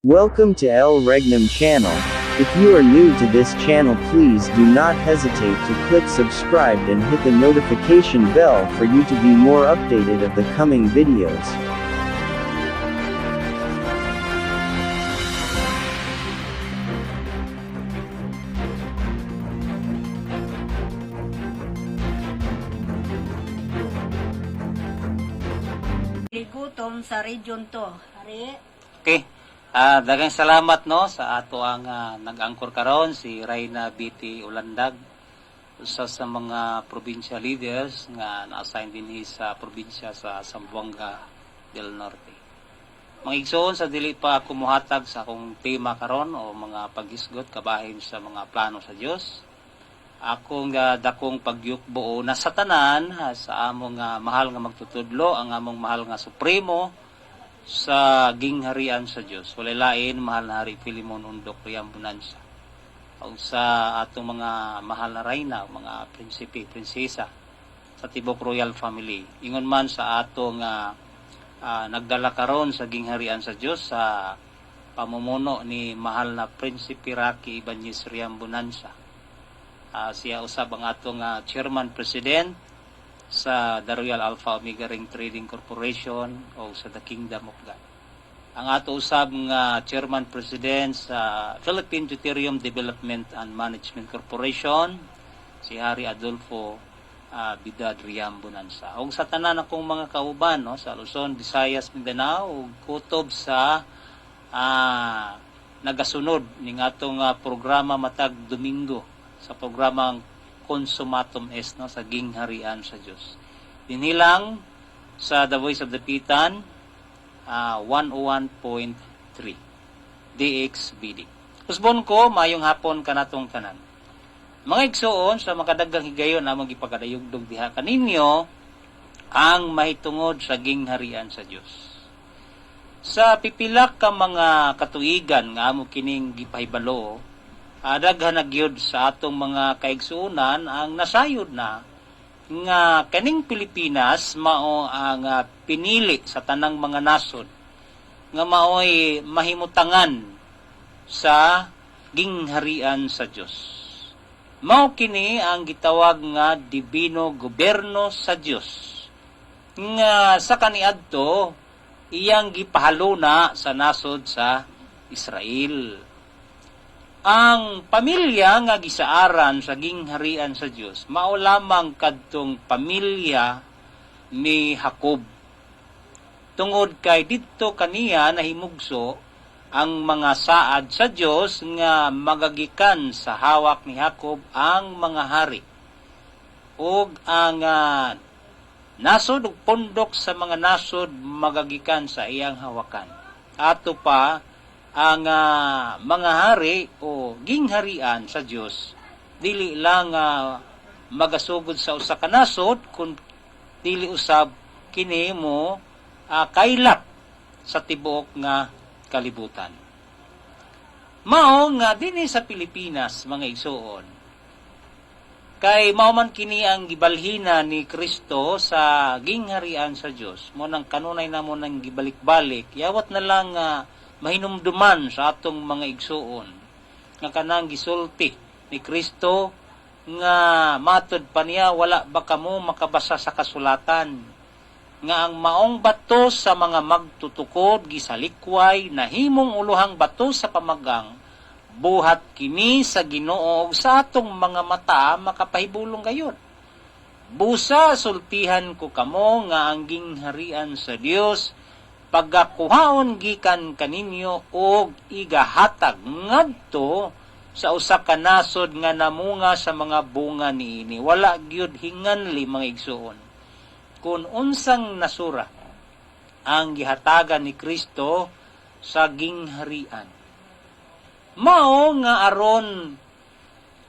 Welcome to El Regnum channel. If you are new to this channel, please do not hesitate to click subscribe and hit the notification bell for you to be more updated of the coming videos. Gutom sa region to. Ari, Okay. Daghang salamat no sa ato ang nag-angkor karon si Reyna BT Ulandag, usa sa mga provincial leaders nga na-assign dinhi sa probinsya sa Zamboanga del Norte. Mga igsoon, sa dili pa ako muhatag sa akong tema karon o mga paghisgot kabahin sa mga plano sa Dios. Akong dakong pagyukbo na sa tanan sa among mahal nga magtutudlo, ang among mahal nga supremo sa gingharian sa Dios. Walay lain mahal na Hari Filimon Undok Riambunansa. O sa atong mga mahal na reyna, mga prinsipe, prinsesa sa tibok royal family. Ingon man sa atong nagdala karon sa gingharian sa Dios sa pamumuno ni mahal na Prinsipe Rocky Ibanez Riambunansa. Siya usab ang atong chairman president sa The Royal Alpha Omega Ring Trading Corporation o sa The Kingdom of God. Ang ato usab nga chairman president sa Philippine Deuterium Development and Management Corporation, si Hari Adolfo Bidad Riambunansa. O sa tanan akong mga kauban no, sa Luzon, Visayas, Mindanao, ug kutob sa nagasunod ning atong programa matag Domingo sa programang Consumatum Est no, sa gingharian sa Dios. Dinilang sa The Voice of the Pitan 101.3 DXBD. Usbon ko mayong hapon kanatong tanan. Mga igsoon sa makadagang higayon among gipakadayugdog diha kaninyo ang mahitungod sa gingharian sa Dios. Sa pipila ka mga katuigan nga amo kining gipahibalo, daghan na gyud sa atong mga kaigsuonan ang nasayod na nga kaning Pilipinas mao ang pinili sa tanang mga nasod nga mao'y mahimutangan sa gingharian sa Dios. Mao kini ang gitawag nga dibino gobyerno sa Dios nga sa kaniadto iyang gipahaluna sa nasod sa Israel. Ang pamilya nga gisaaran sa gingharian sa Dios mao lamang kadtong pamilya ni Jacob. Tungod kay didto kaniya nahimugso ang mga saad sa Dios nga magagikan sa hawak ni Jacob ang mga hari ug ang nasod ug pundok sa mga nasod magagikan sa iyang hawakan. Ato pa ang mga hari o gingharian sa Dios dili lang magasugod sa usa ka nasod kun dili usab kini mo kaylap sa tibuok nga kalibutan. Mao nga dinhi sa Pilipinas mga igsoon kay mao man kini ang gibalhina ni Kristo sa gingharian sa Dios. Mo nang kanunay namo nang gibalik-balik yawat na lang mahinumduman sa atong mga igsuon nga kanang gisulti ni Kristo nga matud pa niya wala ba kamo makabasa sa kasulatan nga ang maong bato sa mga magtutukod gisalikway nahimong uluhang bato sa pamagang buhat kini sa Ginoo sa atong mga mata makapahibulong gayon. Busa sultihan ko kamo nga ang gingharian sa Dios pagkakuhaon gikan kaninyo og igahatag ngadto sa usa ka nasod nga namunga sa mga bunga niini. Wala gyud hinganli mga igsuon. Kung unsang nasura ang gihatagan ni Kristo sa gingharian. Mao nga aron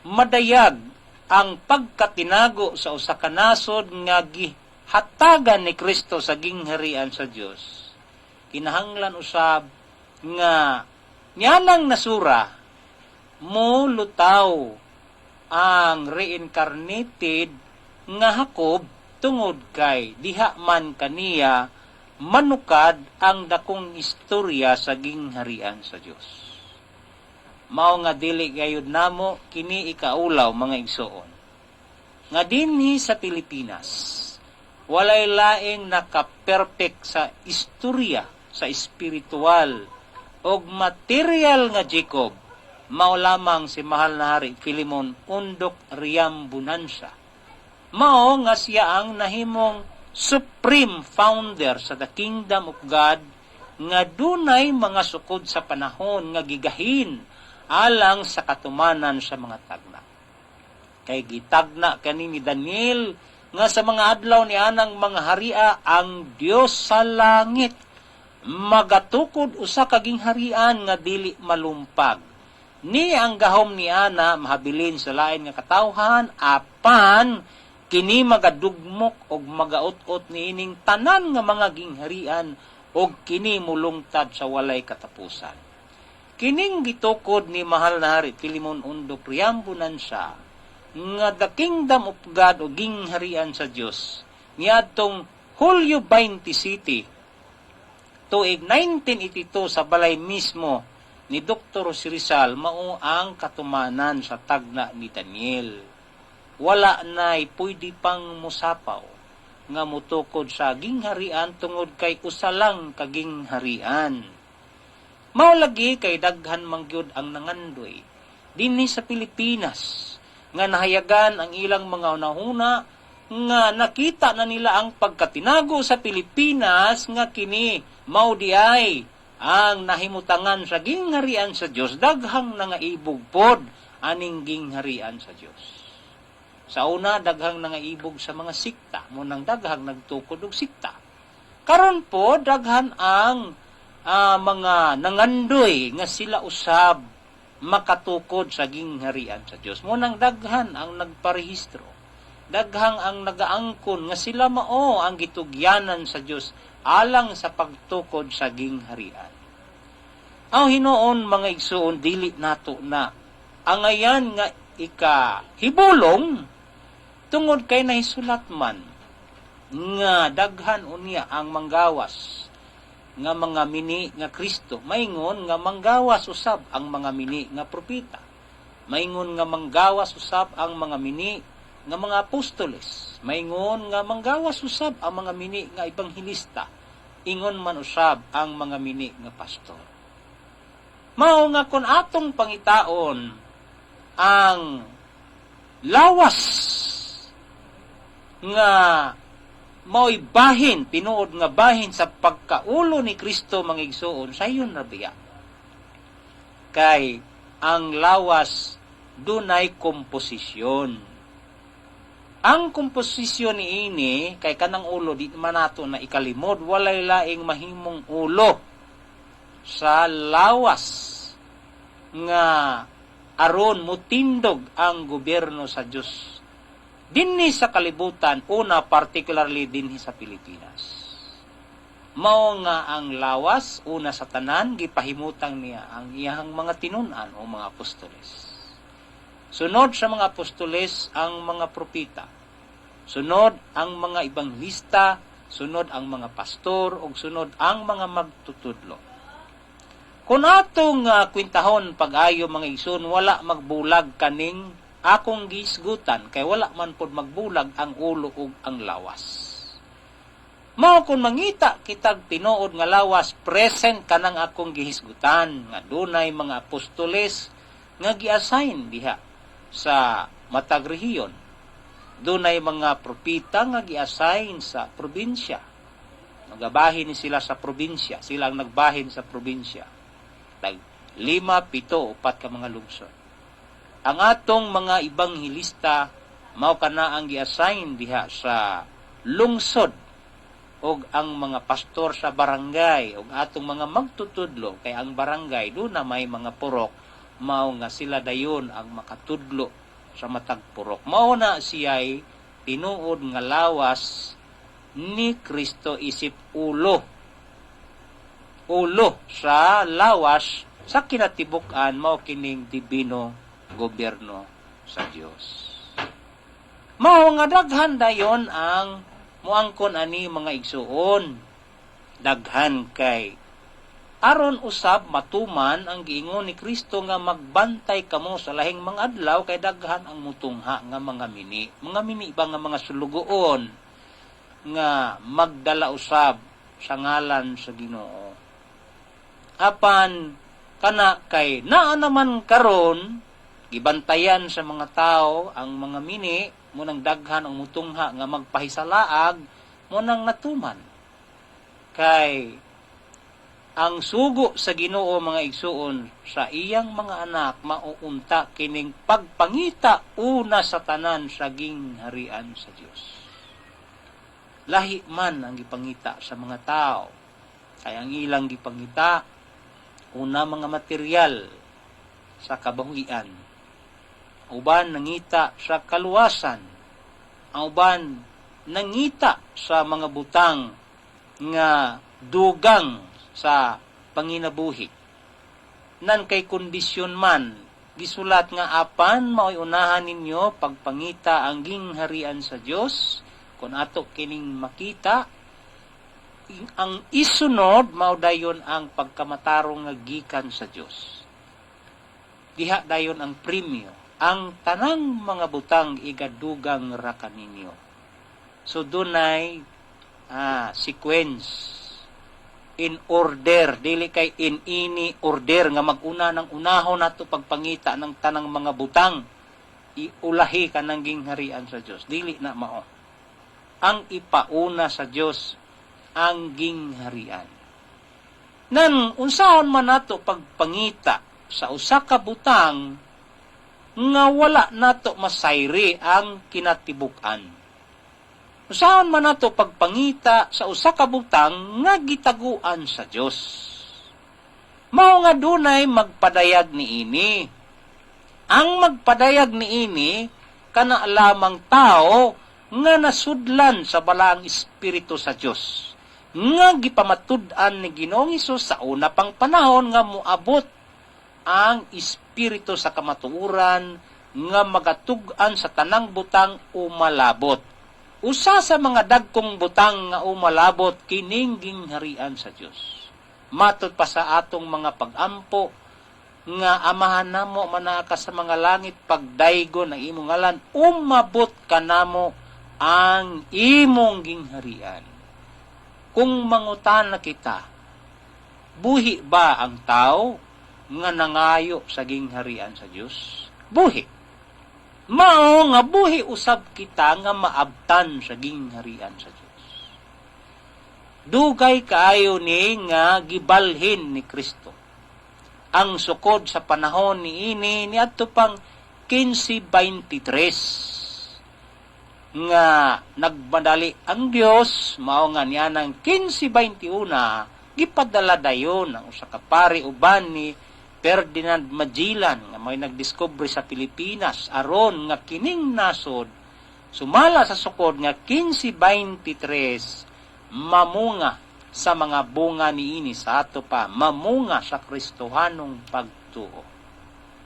madayag ang pagkatinago sa usa ka nasod nga gihatagan ni Kristo sa gingharian sa Dios. Kinahanglan usab nga nyanang nasura mo lutaw ang reincarnated nga Jacob tungod kay diha man kaniya manukad ang dakong istorya sa gingharian sa Dios. Mao nga dili gayud namo kini ikaulaw mga igsoon. Nga dinhi sa Pilipinas, walay laing naka-perfect sa istorya, sa espiritual og material nga Jacob, mao lamang si mahal na Hari Filemon Undok Riambunansya. Mao nga siya ang nahimong supreme founder sa the kingdom of God, nga dunay mga sukod sa panahon nga gigahin alang sa katumanan sa mga tagna. Kay gitagna kani ni Daniel nga sa mga adlaw ni anang mga haria ang Dios sa langit magatukod usa ka gingharian nga dili malumpag. Ni ang gahom ni ana mahabilin sa lain nga katawhan apan kini magadugmok og magaut-ot niining tanan nga mga gingharian og kini mulungtad sa walay katapusan. Kining gitukod ni mahal na Hari Filemon Undok Riambunansya nga the kingdom of God o gingharian sa Dios niadtong Hulyo 20 City tuig 1982 sa balay mismo ni Dr. Rizal mao ang katumanan sa tagna ni Daniel. Wala na'y pwede pang musapaw nga mutukod sa gingharian tungod kay usalang kagingharian. Mao lagi kay daghan mangyud ang nangandoy dinhi sa Pilipinas nga nahayagan ang ilang mga unahuna nga nakita na nila ang pagkatinago sa Pilipinas nga kini mao diay ang nahimutangan sa gingharian sa Dios, daghang nangaibog pod aning gingharian sa Dios. Sa una daghang nangaibog sa mga sikta, munang daghang nagtukod og sikta. Karon po daghan ang mga nangandoy nga sila usab makatukod sa gingharian sa Dios. Munang daghan ang nagparehistro. Daghang ang nagaangkon nga sila mao ang gitugyanan sa Dios alang sa pagtukod sa gingharian. Ang hinoon mga igsoon dili nato na angayan nga ikahibulong tungod kay nahisulat man nga daghan unya ang manggawas nga mga mini nga Kristo, maingon nga manggawas usab ang mga mini nga propeta, maingon nga manggawas usab ang mga mini nga mga apostoles, maingon nga manggawas usab ang mga mini nga ebanghelista, ingon man usab ang mga mini nga pastor. Mao nga kun atong pangitaon ang lawas nga mao'y bahin, tinuod nga bahin sa pagkaulo ni Kristo mga igsoon, sayon na biya. Kay ang lawas dunay komposisyon. Ang komposisyon ni ini kay kanang ulo di man nato na ikalimod, walay laing mahimong ulo sa lawas nga aron mutindog ang gobyerno sa Dios dinhi sa kalibutan, una particularly dinhi sa Pilipinas. Mao nga ang lawas una sa tanan gipahimutang niya ang iyang mga tinun-an o mga apostoles. Sunod sa mga apostoles ang mga propeta. Sunod ang mga ebanghelista, sunod ang mga pastor, ug sunod ang mga magtutudlo. Kung atong kwintahon pag-ayo mga igsoon, wala magbulag kaning akong gisgutan, kay wala man pod magbulag ang ulo ug ang lawas. Mao kung mangita kitag tinuod nga lawas, present kanang akong gihisgutan, nga dunay mga apostoles nga gi-assign diha sa matag rehiyon. Dunay mga propeta nga gi-assign sa probinsya. Nagabahin sila sa probinsya, sila ang nagbahin sa probinsya. 5, 7, 4 ka mga lungsod. Ang atong mga ebanghelista mao kana ang gi-assign diha sa lungsod, og ang mga pastor sa barangay, og atong mga magtutudlo kay ang barangay do na may mga purok, mao nga sila dayon ang makatudlo sa matag purok. Mao na siya'y tinuod nga lawas ni Kristo isip ulo sa lawas sa kinatibuk-an mao kining dibino gobyerno sa Dios. Mao nga daghan dayon ang muangkon ani mga igsuon daghan kay aron usab matuman ang giingon ni Kristo nga magbantay kamo sa lahing mga adlaw kay daghan ang mutungha nga mga mini ba nga mga sulugoon nga magdala usab sa ngalan sa Ginoo. Apan kana kay naa naman karon gibantayan sa mga tao ang mga mini munang daghan ang mutungha nga magpahisalaag munang natuman kay ang sugo sa Ginoo mga igsuon sa iyang mga anak mauunta kining pagpangita una sa tanan sa gingharian sa Dios. Lahi man ang gipangita sa mga tao kay ang ilang gipangita una mga material sa kabahuian, uban nangita sa kaluwasan, ang uban nangita sa mga butang nga dugang sa panginabuhi. Nan kay kondisyon man, gisulat nga apan mao'y unahan ninyo pagpangita ang gingharian sa Dios, kung ato kining makita, ang isunod mao dayon ang pagkamatarong nga gikan sa Dios. Diha dayon ang premyo, ang tanang mga butang igadugang ra kaninyo. So dunay sequence in order, dili kay in ini order nga maguna ng unahon nato pagpangita ng tanang mga butang iulahi ka ng gingharian sa Dios. Dili na mao. Ang ipauna sa Dios ang gingharian. Nan unsahon man nato pagpangita sa usa ka butang nga wala nato masayri ang kinatibuk-an. Usahan man nato pagpangita sa usa ka butang nga gitaguan sa Dios. Mao nga dunay magpadayag niini. Ang magpadayag niini kana lamang tao nga nasudlan sa balaang espiritu sa Dios. Nga gipamatud-an ni Ginoong Hesus sa una pang panahon nga moabot ang espiritu sa kamatuoran nga magatug-an sa tanang butang umalabot. Usa sa mga dagkong butang nga umalabot kining gingharian sa Dios. Matud pa sa atong mga pag-ampo nga amahan namo manaka sa mga langit pagdaygon ang imong ngalan, umabot kanamo ang imong gingharian. Kung mangutan na kita, buhi ba ang tao nga nangayo sa gingharian sa Dios? Buhi. Mao nga buhi usab kita nga maabtan sa gingharian sa Dios. Dugay kaayo ni nga gibalhin ni Kristo. Ang sukod sa panahon ni ini niadto pang 1523 nga nagmadali ang Dios mao nga niya ng 1521 gipadala dayon ang usa ka pari uban ni Ferdinand Magellan nga may nagdiskubre sa Pilipinas aron nga kining nasod sumala sa sukod nga 1523 mamunga sa mga bunga niini sa ato pa mamunga sa Kristohanong pagtuo.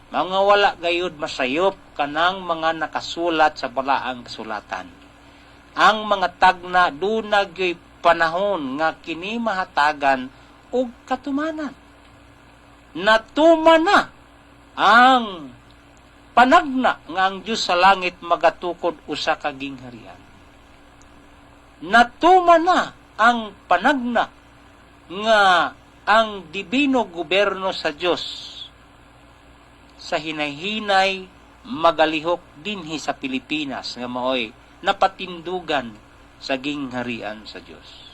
Mga wala gayud masayop kanang mga nakasulat sa balaang kasulatan. Ang mga tagna dunay panahon nga kini mahatagan og katumanan. Natuman na ang panagna nga ang Diyos sa langit magatukod usa ka gingharian. Natuman na ang panagna nga ang dibino gobyerno sa Diyos sa hinay-hinay magalihok dinhi sa Pilipinas nga maoy napatindugan sa gingharian sa Diyos.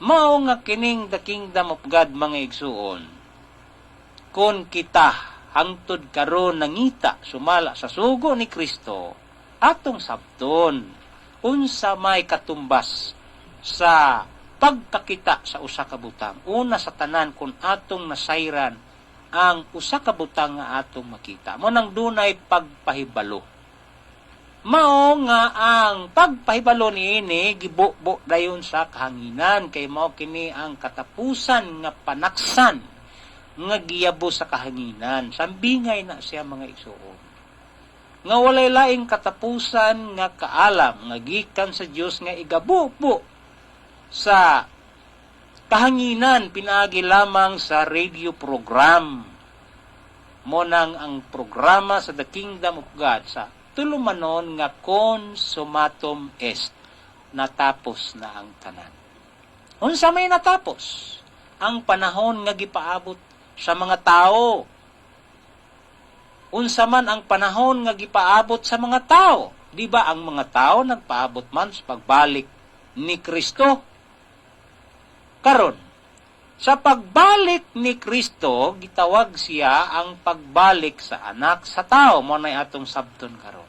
Mao nga kining the kingdom of God mga igsuon. Kung kita hangtod karon nangita sumala sa sugo ni Kristo atong sabton unsa may katumbas sa pagkakita sa usa ka butang. Una sa tanan kung atong nasayran ang usa ka butang nga atong makita. Mo nang dunay pagpahibalo. Mao nga ang pagpahibalo niini gibubo dayon sa kahanginan kay mao kini ang katapusan nga panaksan nga giyabo sa kahanginan. Sambingay na siya mga igsuon. Nga walay laing katapusan nga kaalam nga gikan sa Dios nga igabubo sa kahanginan pinaagi lamang sa radio program. Monang ang programa sa The Kingdom of God sa tulumanon nga consumatum est. Natapos na ang tanan. Unsa may natapos? Ang panahon nga gipaabot sa mga tao. Unsa man ang panahon nga gipaabot sa mga tao? Di ba ang mga tao nagpaabot man sa pagbalik ni Kristo? Karon, sa pagbalik ni Kristo, gitawag siya ang pagbalik sa anak sa tao. Mo na atong sabton karon.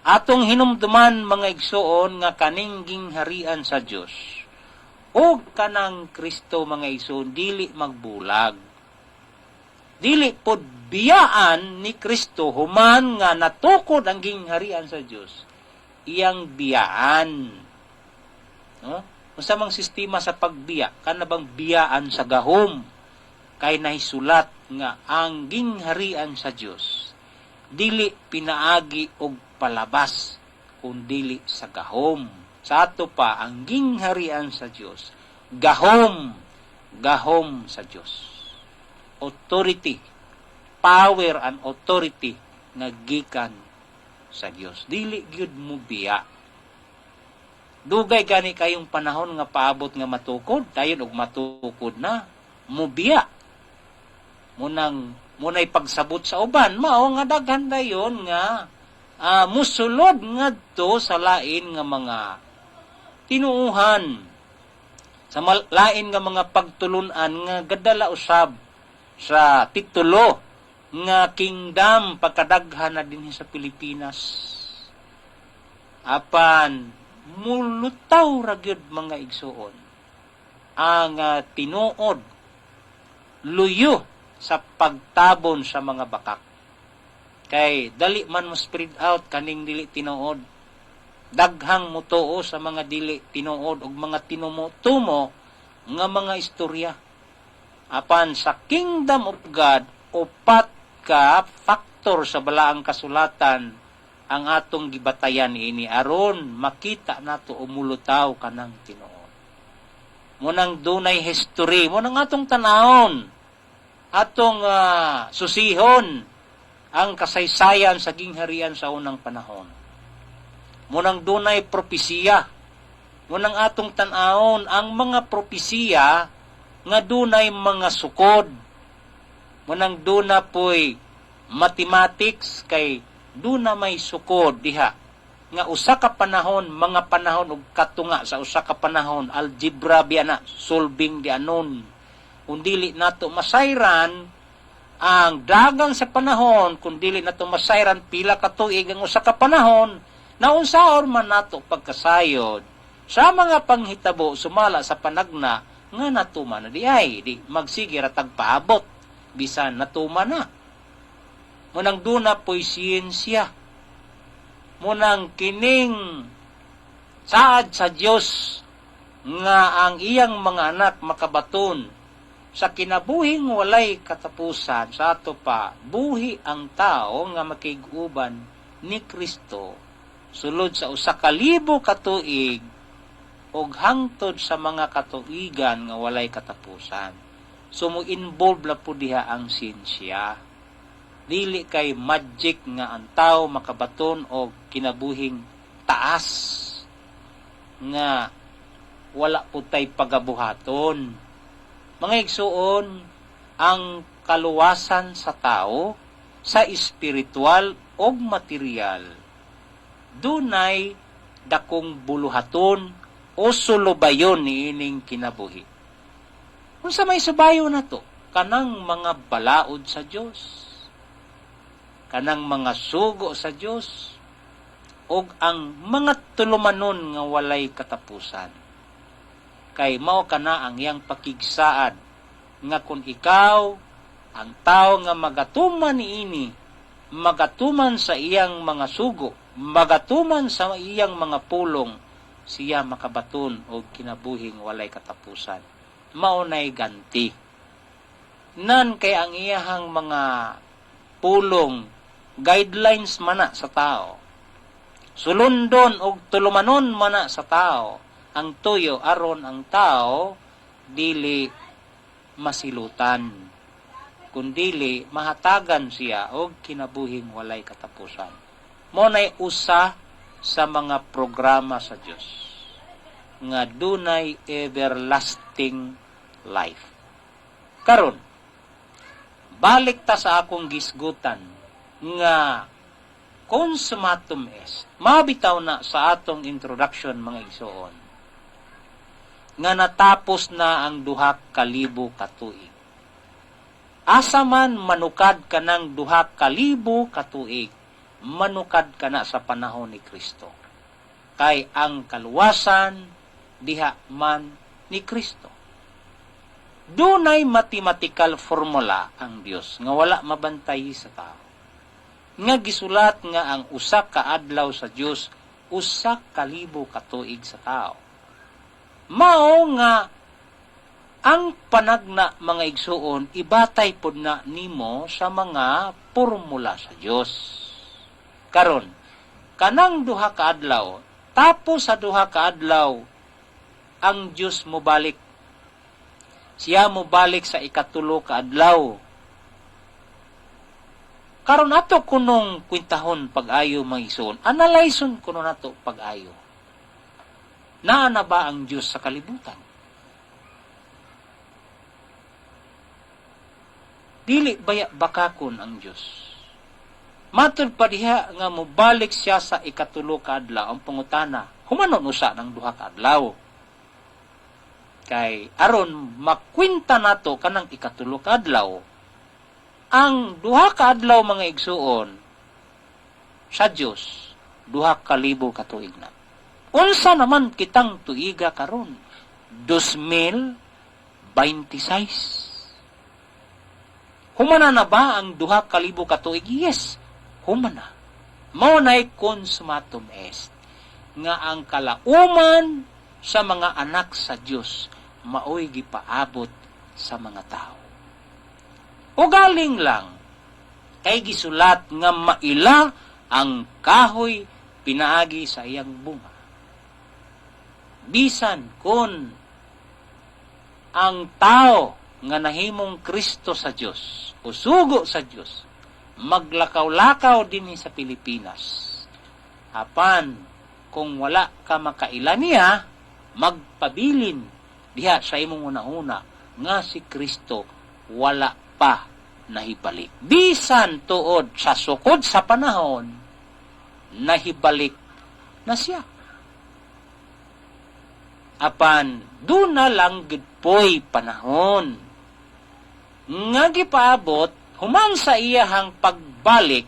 Atong hinumduman mga igsoon nga kaning gingharian sa Dios. O kanang Kristo mga igsoon dili magbulag. Dili pod biyaan ni Kristo human nga natukod ang gingharian sa Dios. Iyang biyaan. No? Unsa mang sistema sa pagbiya, kana bang biyaan sa gahom? Kay nahisulat nga ang gingharian sa Dios dili pinaagi og palabas kundili sa gahom. Sa ato pa ang gingharian sa Dios gahom sa Dios. Authority, power and authority nga gikan sa Dios. Dili gyud mo biya. Dugay gani kayong panahon nga paabot nga matukod, dayon og matukod na, mubiya. Munay pagsabot sa uban, mao nga daghan dayon nga musulod ngadto sa lain nga mga tinuuhan, sa lain nga mga pagtulunan nga gadala usab sa titulo nga kingdom pagkadaghan na dinhi sa Pilipinas. Apan mulutaw ra gyud mga igsuon ang tinuod luyo sa pagtabon sa mga bakak. Kay dali man mo spread out kaning dili tinuod. Daghang mutuo sa mga dili tinuod ug mga tinumo-tumo nga mga istorya. Apan sa Kingdom of God, upat ka faktor sa balaang kasulatan ang atong gibatayan ini aron makita nato umulutaw kanang tinuod. Munang dunay history, munang atong tanahon, atong susihon ang kasaysayan sa gingharian sa unang panahon. Munang dunay propesiya, munang atong tan-awon ang mga propesiya nga dunay mga sukod. Munang duna po'y mathematics kay duna may sukod diha nga usa ka panahon, mga panahon og katunga sa usa ka panahon, algebra biya na solving di anon. Kundili nato masayran ang dagang sa panahon, kundili nato masayran pila ka tuig ang usa ka panahon, na unsaon man nato pagkasayod sa mga panghitabo sumala sa panagna nga natuman na di magsige ra tagpaabot bisan natuman na. Munang duna po'y siyensya. Munang kining saad sa Dios nga ang iyang mga anak makabaton sa kinabuhing walay katapusan. Sa ato pa, buhi ang tao nga makiguban ni Kristo sulod sa 1,000 katuig og hangtod sa mga katuigan nga walay katapusan. So mo involve la po diha ang siyensya. Dili kay magic nga ang tao makabaton og kinabuhing taas nga wala po tay pagabuhaton. Mga igsuon, ang kaluwasan sa tao sa espiritual o material dunay dakong buluhaton o sulubayon niining kinabuhi. Unsa may subayo na to? Kanang mga balaod sa Dios, kanang mga sugo sa Dios, og ang mga tulumanon nga walay katapusan. Kay mao kana ang iyang pakigsaad nga kung ikaw ang tao nga magatuman niini, magatuman sa iyang mga sugo, magatuman sa iyang mga pulong, siya makabaton og kinabuhing walay katapusan. Maunay ganti. Nan kay ang iyahang mga pulong guidelines mana sa tao. Sulundon og tulumanon mana sa tao ang tuyo aron ang tao dili masilutan, kundili mahatagan siya og kinabuhing walay katapusan. Mo nay usa sa mga programa sa Dios nga dunay everlasting life. Karon, balik ta sa akong gisgutan nga consummatum est. Mabitaw na sa atong introduction mga igsoon nga natapos na ang 2,000 ka tuig. Asa man manukad ka ng 2,000 ka tuig, manukad ka na sa panahon ni Kristo. Kay ang kaluwasan diha man ni Kristo. Dunay mathematical formula ang Dios nga wala mabantay sa tao. Nga gisulat nga ang usa ka adlaw sa Dios, 1,000 ka tuig sa tao. Mao nga ang panagna mga igsuon ibatay pod na nimo sa mga formula sa Dios. Karon, kanang 2 ka adlaw, tapos sa 2 ka adlaw ang Dios mobalik. Siya mobalik sa 3 ka adlaw. Karon ato kunong kwintahon pag-ayo mga igsoon, analyson kuno nato pag-ayo. Naa na ba ang Dios sa kalibutan? Dili baya bakakon ang Dios. Matud pa diha nga mobalik siya sa 3 ka adlaw. Ang pangutana, humanon usa ng 2 ka adlaw. Kay aron makwinta nato kanang 3 ka adlaw, ang 2 ka adlaw mga igsuon sa Dios 2,000 ka tuig na. Unsa naman kitang tuiga karon? 2026. Humana na ba ang 2,000 ka tuig? Yes, humana. Mao nay consummatum est nga ang kalauman sa mga anak sa Dios maoy gipaabot sa mga tao. O galing lang kay gisulat nga maila ang kahoy pinaagi sa iyang bunga. Bisan kun ang tao nga nahimong Kristo sa Dios o sugo sa Dios maglakaw-lakaw dinhi sa Pilipinas, apan kung wala ka makaila niya, magpabilin diha sa imong una-una nga si Kristo wala pa nahibalik. Bisan tuod sa sukod sa panahon, nahibalik na siya. Apan, doon na lang gidpoy panahon nga gipaabot, human sa iyahang pagbalik,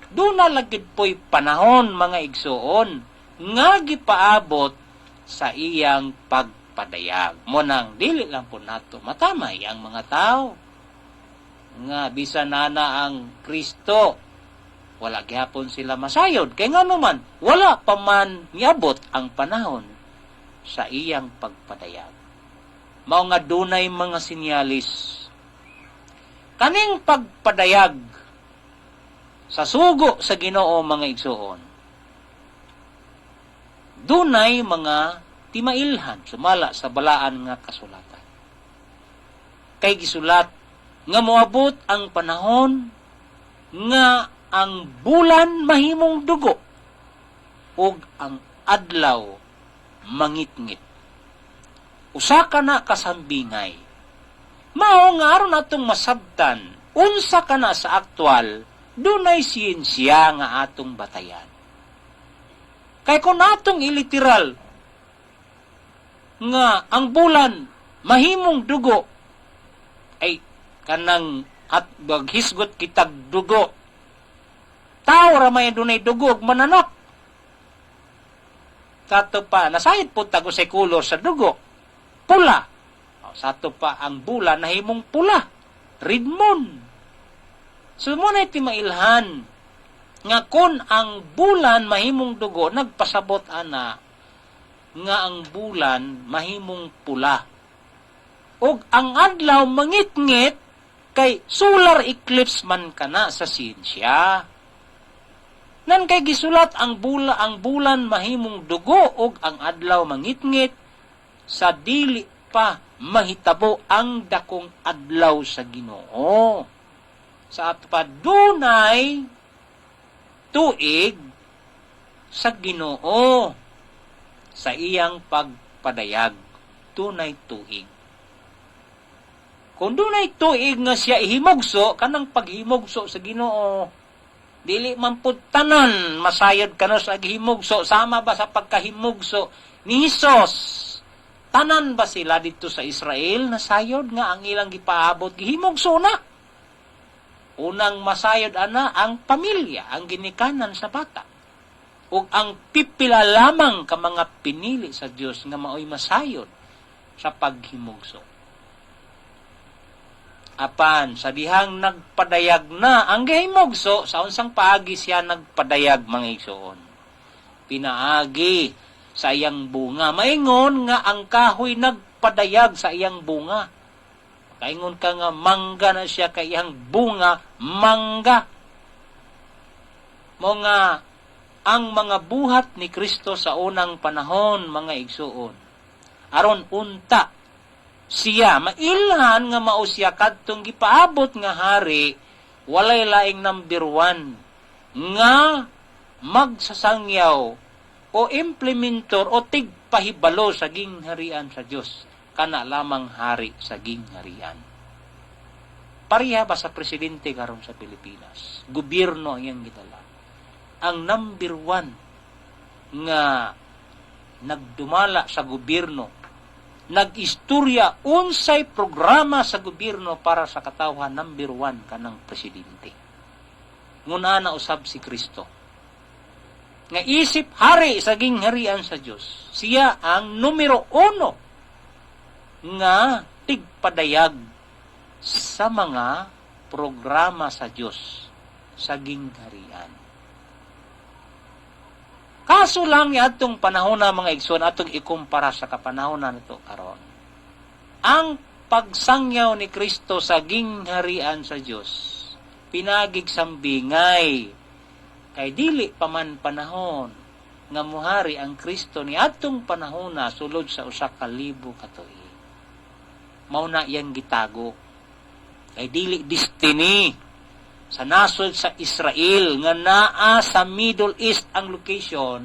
doon na lang gidpoy panahon mga igsuon nga gipaabot sa iyang pagpadayag. Munang dili lang po nato matamay ang mga tao nga bisan na ang Kristo wala gyapon sila masayod kay nga naman wala pa man niabot ang panahon sa iyang pagpadayag. Mao nga dunay mga sinyalis kaning pagpadayag sa sugo sa Ginoo mga igsuon. Dunay mga timailhan sumala sa balaan nga kasulatan. Kay gisulat nga moabot ang panahon nga ang bulan mahimong dugo ug ang adlaw mangitngit. Usa ka na kasambingay. Mao nga aron atong masabtan unsa ka na sa aktwal, dunay siyensya nga atong batayan. Kay kung atong iliteral nga ang bulan mahimong dugo ay kanang at baghisgot kitag dugo. Tao ra may dunay dugo ug mananap. Sato pa nasayod po tago sa kulor sa dugo. Pula. Sato pa ang bulan nahimong pula. Red moon. So mo na timailhan nga kun ang bulan mahimong dugo, nagpasabot ana nga ang bulan mahimong pula. Ug ang adlaw mangit-ngit kay solar eclipse man kana sa siyensya. Nan kay gisulat ang bulan mahimong dugo ug ang adlaw mangit-ngit sa dili pa mahitabo ang dakong adlaw sa Ginoo. Sa ato pa dunay tuig sa Ginoo sa iyang pagpadayag. Dunay tuig. Kung dunay tuig nga siya ihimugso, kanang paghimugso sa Ginoo, dili man pud tanan masayod kano sa himugso, sama ba sa pagkahimugso ni Hesus? Tanan ba sila dito sa Israel nasayod nga ang ilang gipaabot gihimugso na? Unang masayod ana ang pamilya, ang ginikanan sa bata. Ug ang pipila lamang ka mga pinili sa Dios nga maoy masayod sa paghimugso. Apan, sa dihang nagpadayag na ang gihimugso, sa unsang paagi siya nagpadayag, mga igsoon. Pinaagi sa iyang bunga. Maingon nga ang kahoy nagpadayag sa iyang bunga. Kaingon ka nga mangga na siya kay iyang bunga, mangga. Mga ang mga buhat ni Kristo sa unang panahon, mga igsoon. Aron unta siya, mailhan nga mao siya kadtong gipaabot nga hari, walay laing number 1 nga magsasangyaw o implementor o tigpahibalo sa gingharian sa Dios, kana lamang hari sa gingharian. Pareha ba sa presidente karon sa Pilipinas? Gobyerno ang iyang gidala. Ang number 1 nga nagdumala sa gobyerno, nag-istorya unsay programa sa gobyerno para sa katawhan, number 1 kanang presidente. Nguna na usab si Kristo. Nga isip hari sa gingharian sa Dios. Siya ang numero 1 nga tigpadayag sa mga programa sa Dios sa gingharian. Kaso lang atong panahon na mga igsoon, atong ikumpara sa kapanahon na nito karon. Ang pagsangyaw ni Kristo sa gingharian sa Dios, pinagig sambingay, kay dili pa man panahon nga muhari ang Kristo ni atong panahon na sulod sa 1,000 ka tuig. Mao na iyang gitago. Kay dili destiny sa nasod sa Israel nga naa sa Middle East ang location,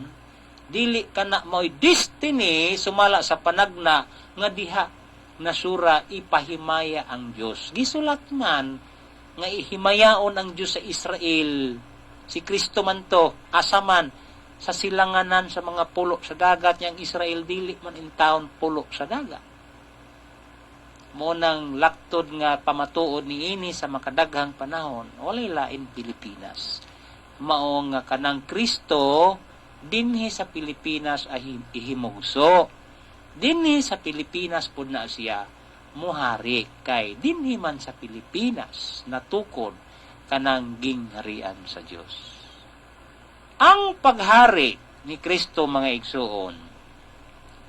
dili kana mo'y destiny sumala sa panagna nga diha nasura ipahimaya ang Dios. Gisulat man nga ihimayaon ang Dios sa Israel. Si Kristo man to, asaman sa silanganan sa mga pulo sa dagat niyang Israel, dili man in town pulo sa dagat. Monang laktod nga pamatuod ni ini sa makadaghang panahon, walay lain Pilipinas. Mao nga kanang Kristo dinhi sa Pilipinas ay ihimugso. Dinhi sa Pilipinas pud na siya muhari, kay dinhi man sa Pilipinas natukod kanang gingharian sa Dios. Ang paghari ni Kristo, mga igsoon,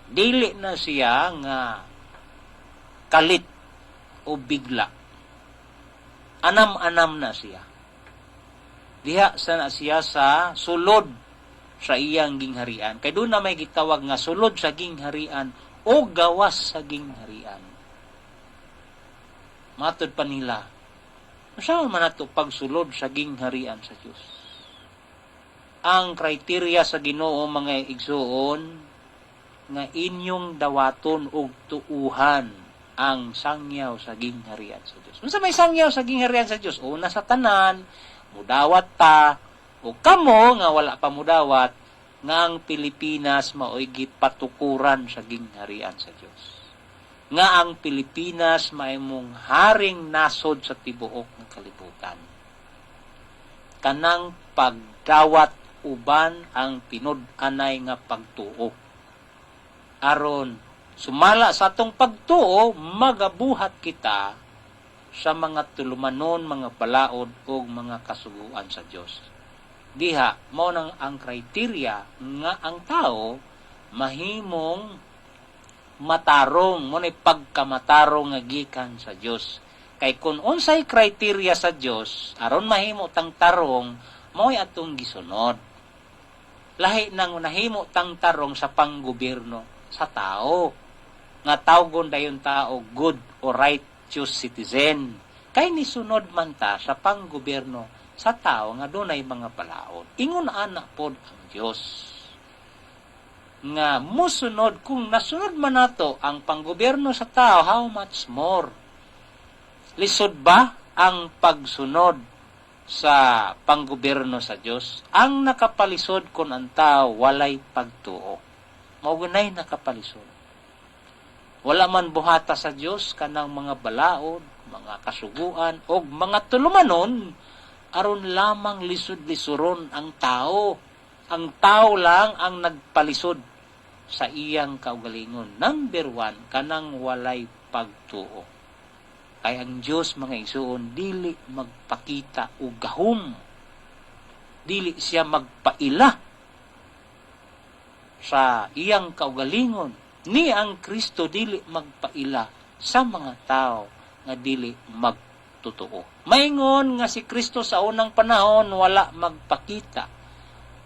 dili na siya nga kalit o bigla. Anam-anam na siya. Diha na siya sa sulod sa iyang gingharian. Kay doon na may gitawag nga sulod sa gingharian o gawas sa gingharian. Matod pa nila, masama man nato pagsulod sa gingharian sa Diyos. Ang kriteria sa Ginoo, mga igsoon, nga inyong dawaton og tuuhan ang sangyaw sa gingharian sa Dios. Unsa may sangyaw sa gingharian sa Dios? Una sa tanan, mudawat ta, o kamo nga wala pa mudawat, nga ang Pilipinas maoy gipatukuran sa gingharian sa Dios. Nga ang Pilipinas maimong haring nasod sa tibuok ng kalibutan. Kanang pagdawat uban ang pinud-anay nga pagtuo. Aron sumala sa atong pagtuo, magabuhat kita sa mga tulumanon, mga balaod, o mga kasuguan sa Dios. Diha, mao nang ang kriteria nga ang tao mahimong matarong, mo na pagkamatarong nga gikan sa Dios. Kay kung unsay kriteria sa Dios, aron mahimo tang tarong, mao'y atong gisunod. Lahi nang nahimo tang tarong sa panggobyerno sa tao. nga tawgon dayon tao good or righteous citizen. Kay nisunod man ta sa panggobyerno sa tao nga dunay mga palaod. Ingon ana pod ang Dios nga musunod, kung nasunod man nato ang panggobyerno sa tao, how much more lisod ba ang pagsunod sa panggobyerno sa Dios? Ang nakapalisod kun ang tao walay pagtuo, maugunay nakapalisod. Wala man buhata sa Dios kanang mga balaod, mga kasuguan o mga tulumanon aron lamang lisod-lisuron ang tao. Ang tao lang ang nagpalisod sa iyang kaugalingon. Number 1, kanang walay pagtuo. Kaya ang Diyos, mga igsoon, dili magpakita o gahom. Dili siya magpaila sa iyang kaugalingon. Ni ang Kristo dili magpaila sa mga tao nga dili magtutuo. Maingon nga si Kristo sa unang panahon wala magpakita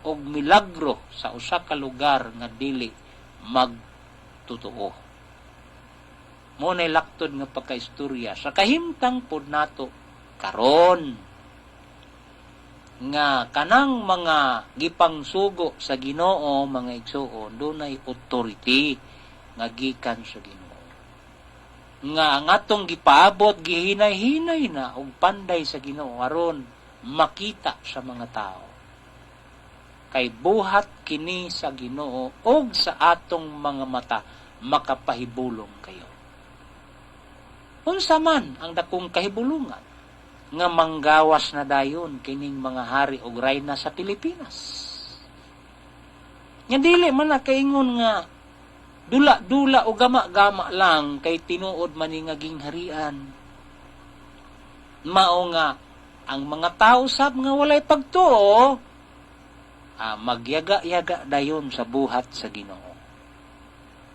og milagro sa usa ka lugar nga dili magtutuo. Mo nay laktod nga pagkaistorya sa kahimtang pod nato karon nga kanang mga gipangsugo sa Ginoo, mga igsoon, dunay authority nga gikan sa Ginoo. Nga ang atong gipaabot gihinay-hinay na og panday sa Ginoo aron makita sa mga tao. Kay buhat kini sa Ginoo og sa atong mga mata makapahibulong kayo. Unsa man ang dakong kahibulungan nga manggawas na dayon kining mga hari og rayna sa Pilipinas. Nga dili man na kaingon nga dula-dula o gama-gama lang kay tinuod man ni nga gingharian. Mao nga ang mga tao sab nga walay pagtuo magyaga-yaga dayon sa buhat sa Ginoo.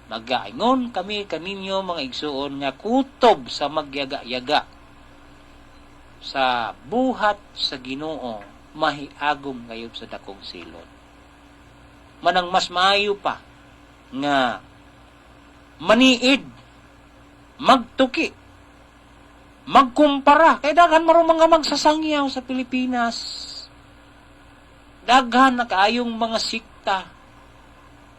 Magaingon kami kaninyo mga igsuon nga kutob sa magyaga-yaga sa buhat sa Ginoo mahiagom gayud sa dakong silot. Manang mas maayo pa nga maniid, magtuki, magkumpara. Kay daghan maru mga magsasangyaw sa Pilipinas. Daghan na kaayong mga sikta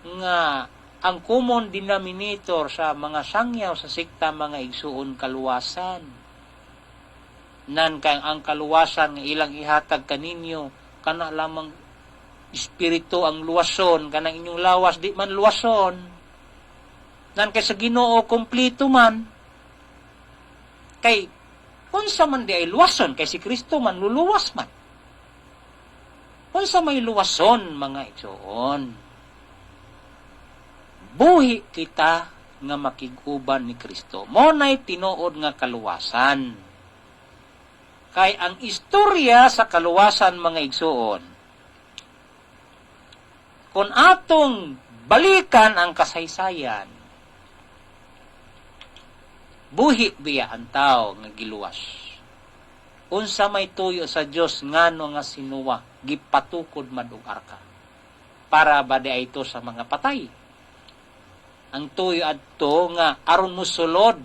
nga ang common denominator sa mga sangyaw sa sikta mga igsuon kaluwasan. Nan kay ang kaluwasan nga ilang ihatag kaninyo kana lamang espiritu ang luwason, kanang inyong lawas di man luwason. Nan kay sa Ginoo kompleto man. Kay unsa man di ay luwason kay si Kristo man luluwas man. Unsa may luwason mga igsoon? Buhi kita nga makig-uban ni Kristo. Mo nay tinuod nga kaluwasan. Kay ang istorya sa kaluwasan mga igsoon, kung atong balikan ang kasaysayan, buhi biya ang tao nga giluwas. Unsa may tuyo sa Dios ngano nga sinuwa gipatukod man og arka. Para ba di ito sa mga patay? Ang tuyo adto nga aron musulod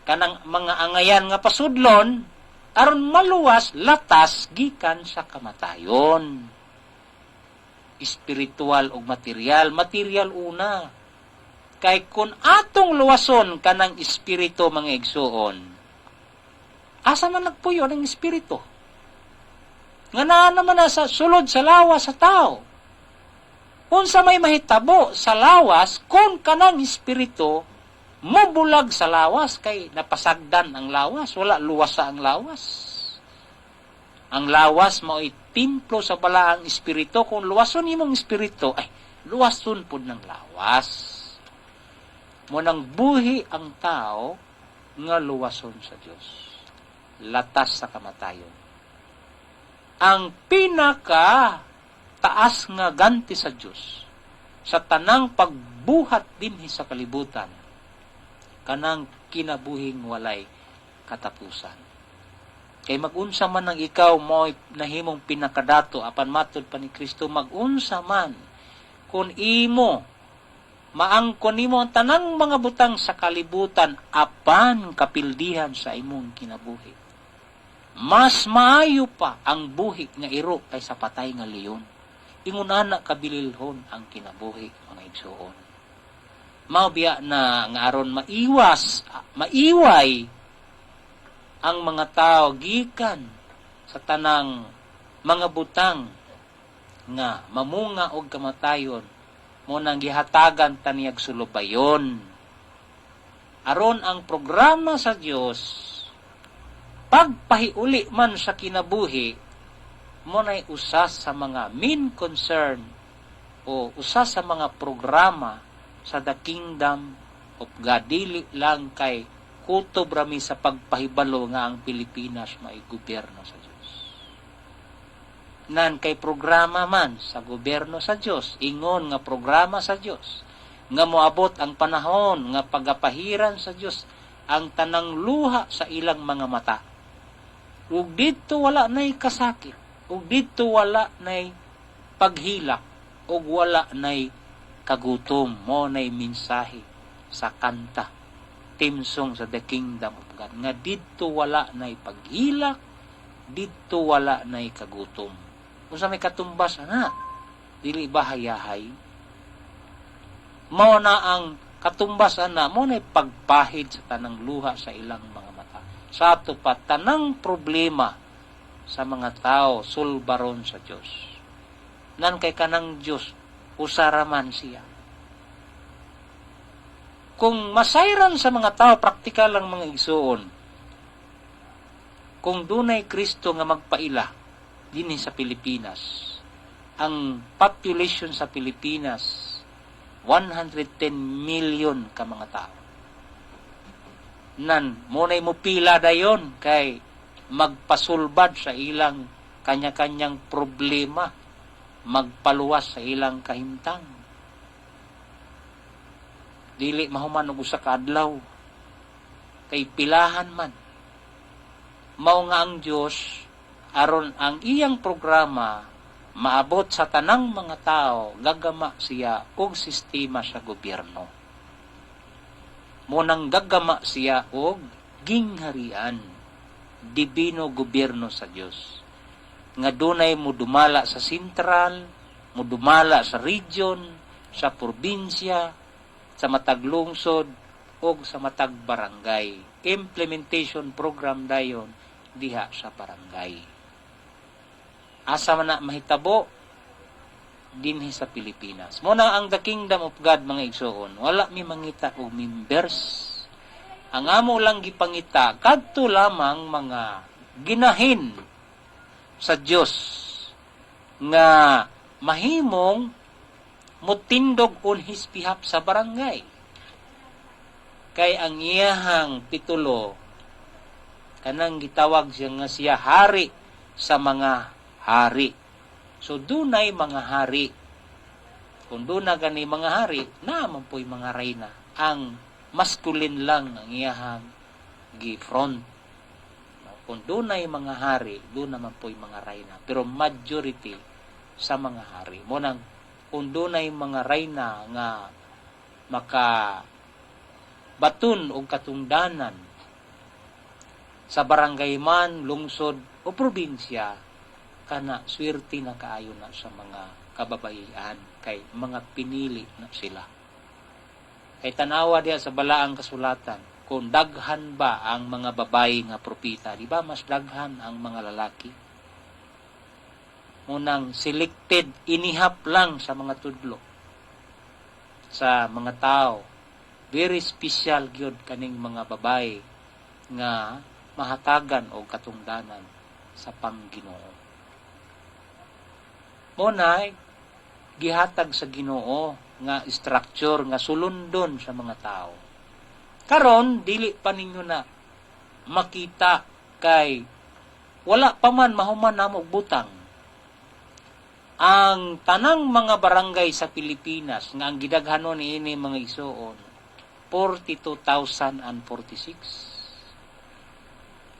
kanang mga angayan nga pasudlon aron maluwas latas gikan sa kamatayon. Espiritual o material. Material una. Kay kung atong luwason kanang espiritu mga igsuon, asa man nagpuyo ng espiritu? Nga naman na sa sulod sa lawas sa tao. Kung sa may mahitabo sa lawas, kung kanang espiritu, mabulag sa lawas, kay napasagdan ang lawas, wala luwas sa ang lawas. Ang lawas mao'y templo sa balaang espiritu. Kung luwason imong espiritu, ay luwason po ng lawas. Munang buhi ang tao nga luwason sa Dios. Latas sa kamatayon. Ang pinaka taas nga ganti sa Dios sa tanang pagbuhat dinhi sa kalibutan kanang kinabuhing walay katapusan. Kay magunsa man ang ikaw mo nahimong pinakadato apan matud pa ni Kristo, magunsa man kung imo maangkon nimo ang tanang mga butang sa kalibutan apan kapildihan sa imong kinabuhi. Mas maayo pa ang buhi nga iro kaysa patay nga leon. Ingon ana kabililhon ang kinabuhi, mga igsoon. Mao biya na nga aron maiway ang mga tao gikan sa tanang mga butang nga mamunga og kamatayon, mo nang gihatagan taniyag sulubayon. Aron ang programa sa Dios pagpahiuli man sa kinabuhi, mo na'y usa sa mga main concern o usa sa mga programa sa the kingdom of God. Dili lang kay kutob rami sa pagpahibalo nga ang Pilipinas may gobyerno sa Dios. Nan kay programa man sa gobyerno sa Dios, ingon nga programa sa Dios, nga moabot ang panahon nga pagapahiran sa Dios ang tanang luha sa ilang mga mata. Ug dito wala nay kasakit, ug dito wala nay paghilak, ug wala nay kagutom. Mo nay mensahe sa kanta, theme song sa The Kingdom of God, nga dito wala nay paghilak, dito wala nay kagutom. Unsa may katumbas ana? Dili ba hayahay? Mao na ang katumbas ana, mo nay pagpahid sa tanang luha sa ilang mga mata. Sa ato pa tanang problema sa mga tao sulbaron sa Dios. Nan kay kanang Dios usaraman siya. Kung masayran sa mga tao, praktikal lang mga igsoon, kung dunay Kristo nga magpaila dinhi sa Pilipinas, ang population sa Pilipinas 110 million ka mga tao. Nan munay mo pila dayon kay magpasulbad sa ilang kanya-kanyang problema, magpaluwas sa ilang kahimtang. Dili mahuman og usa ka adlaw kay pilahan man. Mao nga ang Dios aron ang iyang programa maabot sa tanang mga tao, gagama siya og sistema sa gobyerno. Munang gagama siya og gingharian, dibino gobyerno sa Dios. Nga dunay mudumala sa sentral, mudumala sa region, sa probinsya, sa matag lungsod, o sa matag barangay. Implementation program dayon diha sa barangay. Asa man na mahitabo dinhi sa Pilipinas. Muna ang The Kingdom of God, mga igsoon, wala mi mangita og members. Ang amo lang gipangita kadto lamang mga ginahin sa Dios nga mahimong mutindog on his behalf sa barangay. Kay ang iyahang titulo kanang gitawag siya nga siya hari sa mga hari. So dunay mga hari. Kung duna gani mga hari, naman po'y mga reyna. Ang masculine lang ang iyahang gi-front. Kung dunay mga hari, doon naman po'y mga reyna. Pero majority sa mga hari. Munang kung dunay mga reyna nga maka batun o katungdanan sa barangay man, lungsod o probinsya, kana swerte na kaayo na sa mga kababaihan kay mga pinili na sila. Kay tanawa diya sa balaang kasulatan, kung daghan ba ang mga babae nga propita, di ba mas daghan ang mga lalaki? Munang selected, inihap lang sa mga tudlo, sa mga tao. Very special gyud kaning mga babae nga mahatagan o katungdanan sa Pangginoo. Munay gihatag sa Ginoo nga structure nga sulundon sa mga tao. Karon dili pa ninyo na makita kay wala pa man mahuman namo butang. Ang tanang mga barangay sa Pilipinas nga ang gidaghanon niini mga igsoon 42,046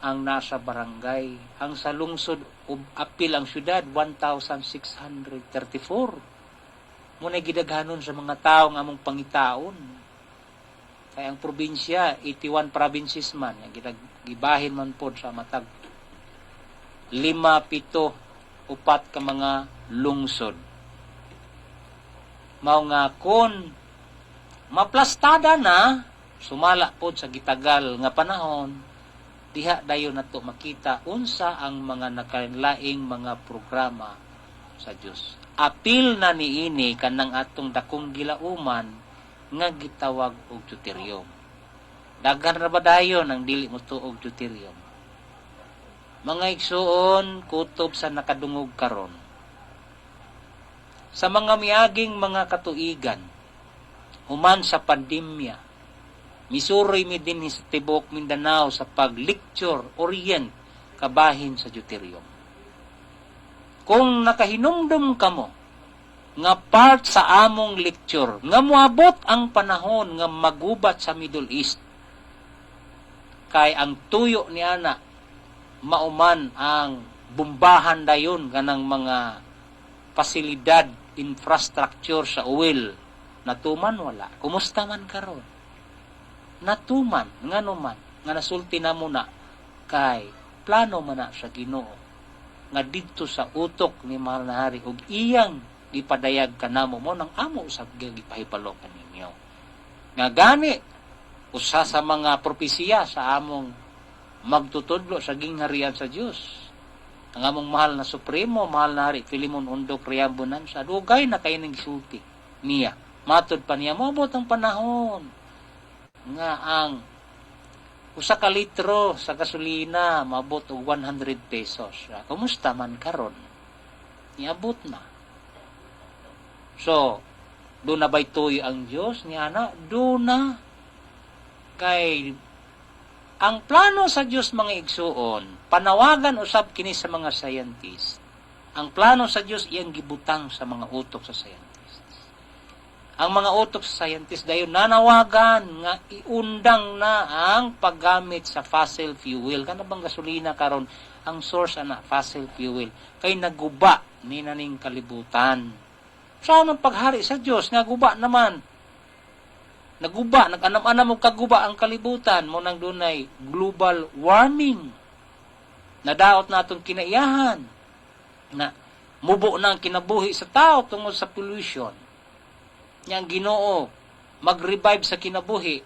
ang nasa barangay. Ang sa lungsod apil ang syudad 1,634. Muna gidaghanon sa mga tao nga among pangitaon. Kaya ang probinsya, 81 provinces man, gibahin man po sa matag 5, 7, 4 ka mga lungsod. Mao nga kun maplastada na, sumala po sa gitagal nga panahon, diha dayon nato makita unsa ang mga nakalaing mga programa sa Dios. Apil na niini kanang atong dakong gilauman nga gitawag og deuterium. Daghan ra ba dayon ang dili mo tuog deuterium? Mga igsuon, kutob sa nakadungog karon. Sa mga miaging mga katuigan, human sa pandemya, misuroy mi din sa tibok Mindanao sa pag-lecture orient kabahin sa deuterium. Kung nakahinumdum kamo nga part sa among lecture, nga moabot ang panahon nga magubat sa Middle East, kay ang tuyo ni ana, mauman ang bumbahan dayon kanang mga pasilidad, infrastructure sa oil, natuman wala. Kumusta man karon? Natuman, ngano man, nga nasulti na mo na, kay plano man na sa Ginoo, nga didto sa utok ni Mahal na Hari, ug iyang ipadayag kanamo mo nang amo usab gipahibalo kaninyo. Nga gani usa sa mga propesiya sa among magtutudlo sa gingharian sa Dios. Ang among mahal na supremo, Mahal na Hari Filemon Undok Riambunan sa dugay na kay ning sulti niya. Matud pa niya moabot ang panahon nga ang usa ka litro sa gasolina maabot og 100 pesos. Kumusta man karon? Niabot na. So, doon na ba'y tuyo ang Diyos ni ana? Doon na. Kay, ang plano sa Diyos mga igsuon, panawagan usab kini sa mga scientist. Ang plano sa Diyos iyang gibutang sa mga utok sa scientist. Ang mga utok sa scientist dayon nanawagan nga iundang na ang paggamit sa fossil fuel. Kana bang gasolina karon ang source ana fossil fuel kay naguba ni naning kalibutan. Saan ang paghari sa Diyos? Nga guba naman. Naguba, nag-anam-anam og kaguba ang kalibutan mo nang dunay global warming. Nadaot na itong kinaiyahan. Na mubo na ang kinabuhi sa tao tungod sa pollution. Yang Ginoo, mag-revive sa kinabuhi.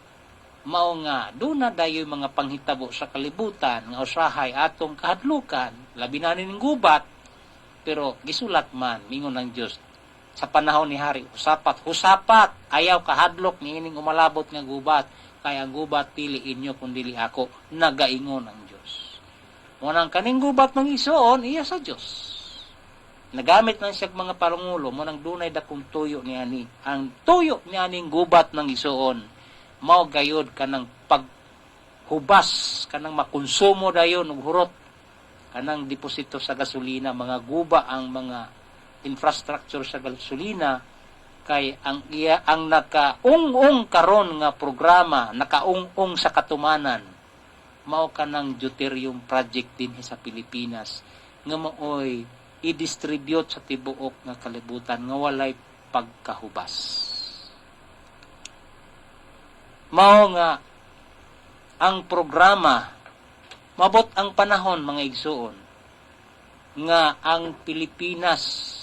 Mao nga, doon na dayoy mga panghitabo sa kalibutan nga usahay atong kahadlukan, labi na ning gubat, pero gisulat man, mingon ng Diyos, sa panahon ni Hari, husapat, ayaw kahadlok ni ining umalabot nga gubat, kaya ang gubat pili inyo kung dili ako, nagaingon ang Diyos. Munang kaning gubat ng isuon, iya sa Diyos. Nagamit man siya mga parangulo, munang dunay dakong tuyo ni ani. Ang tuyo ni aning gubat ng isuon, mao gayod kanang paghubas, kanang makonsumo dayon og hurot, kanang deposito sa gasolina, mga guba ang mga infrastructure sa gasolina kay ang nakaung-ung karon nga programa, nakaung-ung sa katumanan, mao kanang deuterium project din sa Pilipinas nga maoy i-distribute sa tibuok nga kalibutan nga walay pagkahubas. Mao nga ang programa, mabot ang panahon mga igsuon nga ang Pilipinas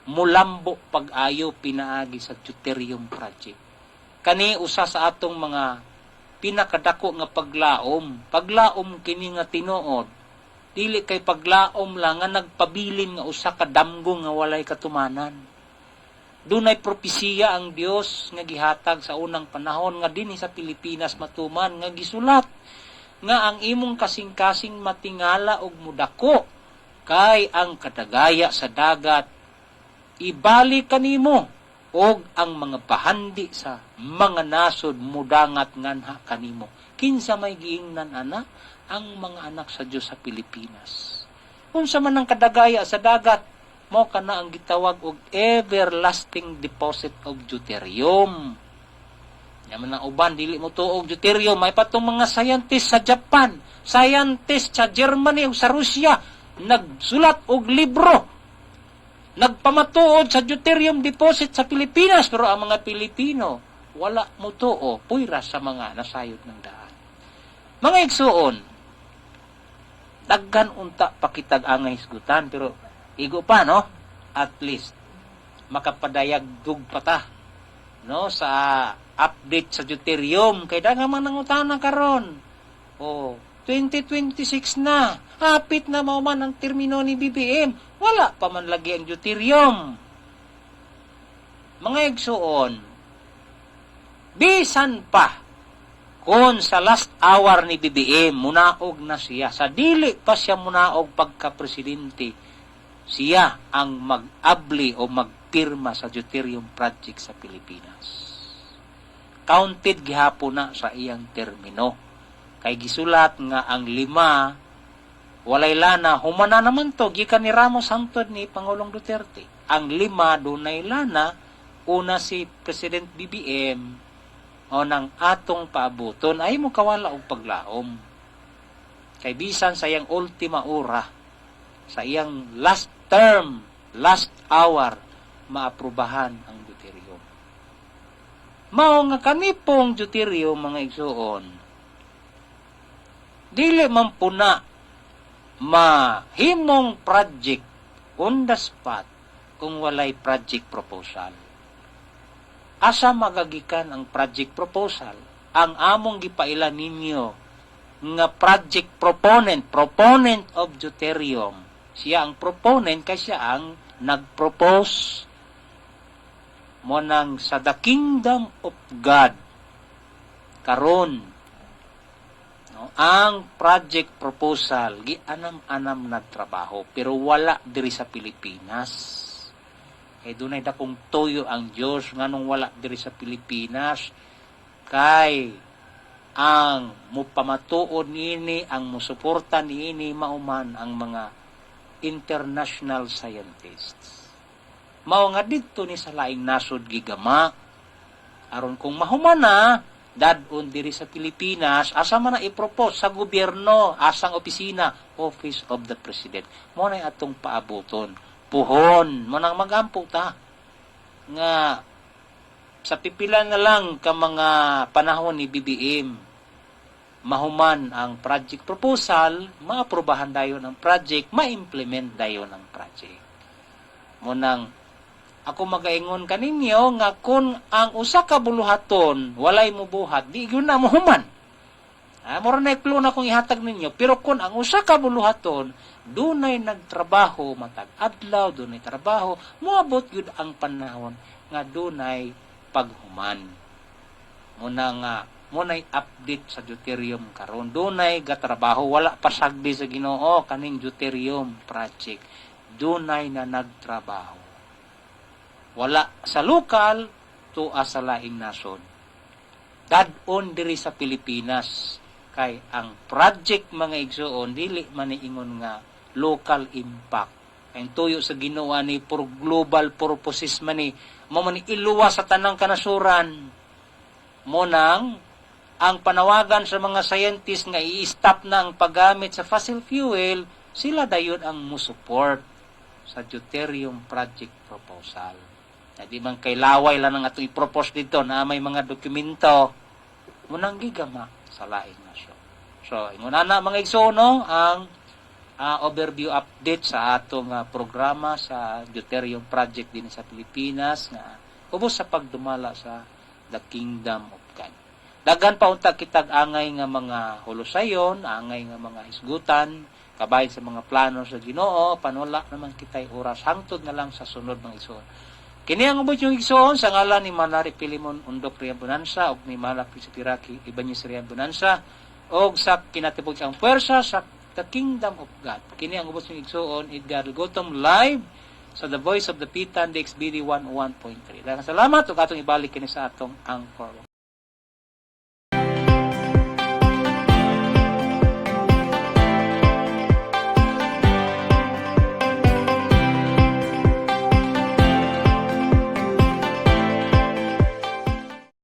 mulambo pag-ayo pinaagi sa deuterium project. Kani usa sa atong mga pinakadako nga paglaom kini nga tinuod, dili kay paglaom lang nga nagpabilin nga usa ka damgo nga walay katumanan. Dunay propesiya ang Dios nga gihatag sa unang panahon nga dinhi sa Pilipinas matuman nga gisulat nga ang imong kasing-kasing matingala og mudako kay ang kadagaya sa dagat ibalik kanimo og ang mga pahandi sa mga nasod mudangat nganha kanimo. Kinsa may giingnan ana? Ang mga anak sa Dios sa Pilipinas. Unsa man ang kadagaya sa dagat, mao kana ang gitawag og everlasting deposit of deuterium. Yaman ang uban dili mo tuog deuterium, may patong mga scientist sa Japan, scientist sa Germany ug sa Russia nagsulat og libro nagpamatuod sa deuterium deposit sa Pilipinas, pero ang mga Pilipino wala mo tuo, puyra sa mga nasayod ng daan. Mga igsuon, daghan unta pakitag angay hisgutan, pero igo pa, no? At least makapadayag dug pata, no, sa update sa deuterium kay daghan man nangutana karon. 2026 na, hapit na mao man ang termino ni BBM, wala pa man lagi ang deuterium. Mga igsuon, bisan pa kung sa last hour ni BBM munaog na siya, sa dili pa siya munaog pagka-presidente, siya ang mag-abli o magpirma sa deuterium project sa Pilipinas. Counted gihapon na sa iyang termino. Kay gisulat nga ang 5 walay lana, humana naman to gikan ni Ramos hangtod ni Pangulong Duterte. Ang 5 dunay lana, una si President BBM o nang atong paabuton ay mo kawala og paglaom. Kay bisan sa iyang ultima ora, sa iyang last term, last hour, maaprubahan ang deuterium. Mao nga kanipong deuterium, mga igsuon, dili man puna mahimong project on the spot kung walay project proposal. Asa magagikan ang project proposal? Ang among gipaila ninyo nga project proponent of deuterium, siya ang proponent kay siya ang nagpropose mo nang sa the kingdom of God karon, no, ang project proposal gianam-anam nagtrabaho pero wala diri sa Pilipinas. Kay dunay dakong tuyo ang Dios nganong wala diri sa Pilipinas, kay ang mupamatuod niini, ang musuporta niini mauman ang mga international scientists. Mao nga didto ni sa laing nasod gigama aron kung mahuman na dadon diri sa Pilipinas, asa man na i-propose sa gobyerno, asang opisina, Office of the President. Mo na atong paabuton. Puhon mo nang magampo ta nga sa pipila na lang ka mga panahon ni BBM mahuman ang project proposal, maaprubahan dayon ang project, ma-implement dayon ang project. Mo nang ako magaingon kaninyo nga kung ang usa ka buluhaton walay mobuhat, di gyud na mahuman. Mura na clue na kung ihatag ninyo, pero kung ang usa ka buluhaton dunay nagtrabaho matag adlaw, dunay trabaho, moabot gyud ang panahon nga dunay paghuman. Muna nga munay update sa deuterium karon, dunay gatrabaho, wala pa sagdi sa Ginoo kaning deuterium project, dunay na nagtrabaho. Wala sa lokal to sa laing nasod. Dadon diri sa Pilipinas kay ang project, mga igsuon, dili man ingon nga local impact. Ang tuyo sa Ginoo ni for global purposes man ni mo man iluwa sa tanang kanasuran. Mo nang ang panawagan sa mga scientists nga i-stop na ang paggamit sa fossil fuel, sila dayon ang musupport sa deuterium project proposal. Di man kay laway lang ang ato i-propose dito na may mga dokumento, munang gigama sa laing nasyon. So, inguna na mga igsono ang overview update sa atong programa sa deuterium project din sa Pilipinas nga ubos sa pagdumala sa the kingdom of God. Daghan pa unta kitag angay nga mga hulusayon, angay nga mga hisgutan, kabahin sa mga plano sa Ginoo, panula naman kitay oras hangtod na lang sa sunod mga igsoon. Kini ang ubod yung igsoon sa ngalan ni Manari Pilimon Undok Rian Bonanza ug ni Malak Pisipiraki Ibanez Rian Bonanza og sa kinatibok ang puwersa sa the kingdom of God. Kini ang ubod yung igsoon, Edgar Gotom live sa The Voice of the Pitan, DXBD 101.3. Salamat ug atong ibalik kini sa atong Anchor.